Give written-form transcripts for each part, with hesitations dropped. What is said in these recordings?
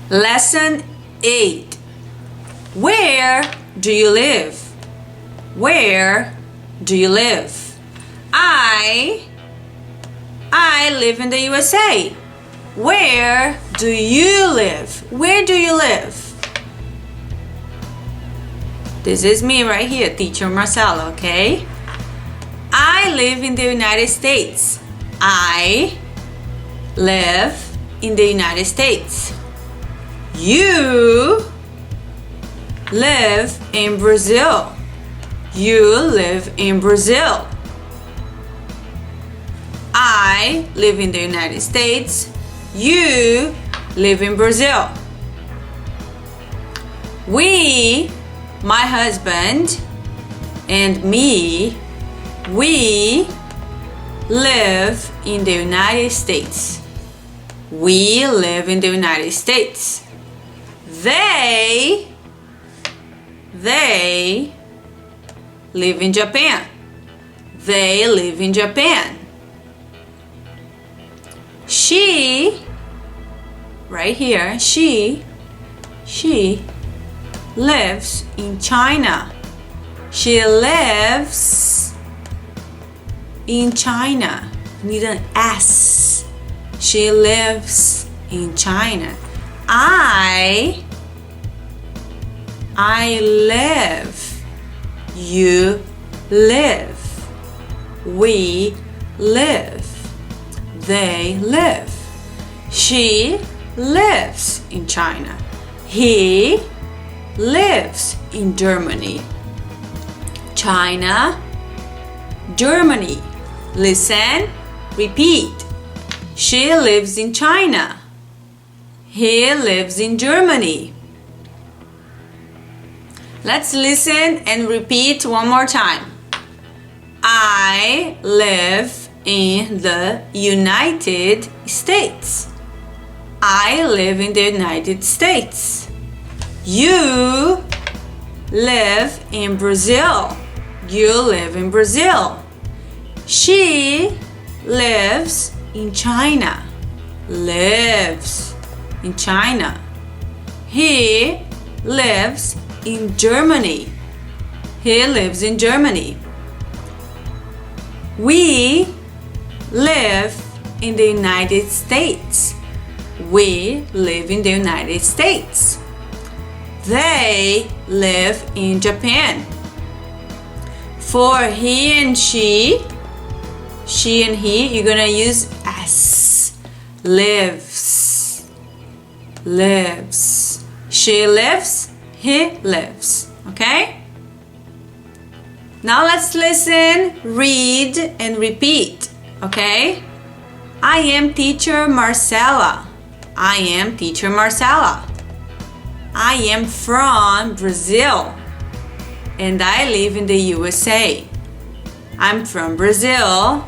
Lesson 8. Where do you live? Where do you live? I live in the USA. Where do you live? Where do you live? This is me right here, teacher Marcela, okay? I live in the United States. I live in the United States. You live in Brazil. You live in Brazil. I live in the United States. You live in Brazil. We, my husband and me, we live in the United States. We live in the United States. They live in Japan. They live in Japan. She, right here, she lives in China. She lives in China. Need an S. She lives in China. I live. You live. We live. They live. She lives in China. He lives in Germany. China, Germany. Listen, repeat. She lives in China. He lives in Germany. Let's listen and repeat one more time. I live in the United States. I live in the United States. You live in Brazil. You live in Brazil. She lives in China. Lives in China. He lives in Germany. He lives in Germany. We live in the United States. We live in the United States. They live in Japan. For he and she and he, you're gonna use S. Lives. Lives. She lives. He lives. Okay? Now let's listen, read, and repeat. Okay? I am teacher Marcela. I am teacher Marcela. I am from Brazil. And I live in the USA. I'm from Brazil.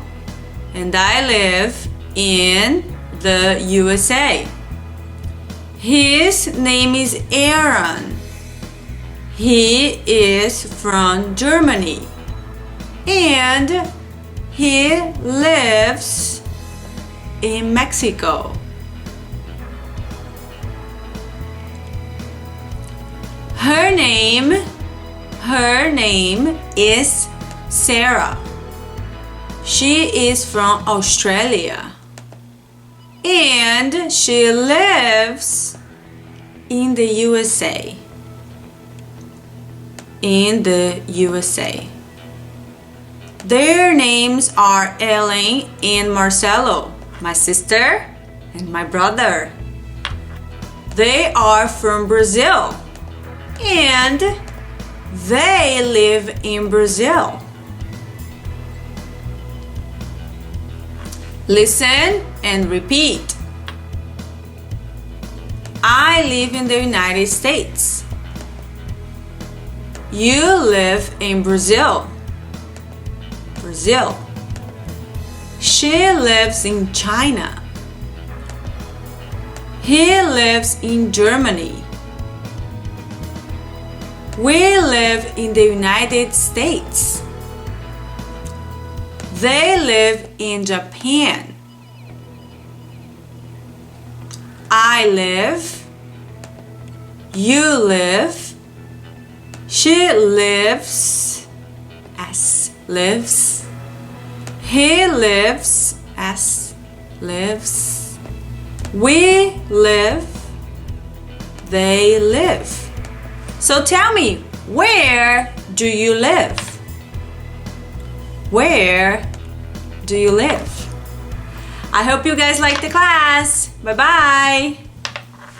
And I live in the USA. His name is Aaron. He is from Germany. And he lives in Mexico. Her name is Sarah. She is from Australia. And she lives in the USA. In the USA. Their names are Ellen and Marcelo, my sister and my brother. They are from Brazil. And they live in Brazil. Listen and repeat. I live in the United States. You live in Brazil. Brazil. She lives in China. He lives in Germany. We live in the United States. They live in Japan. I live You live. She lives. S lives. He lives. S lives. We live. They live. So tell me, where do you live? Where do you live? I hope you guys like the class. Bye bye.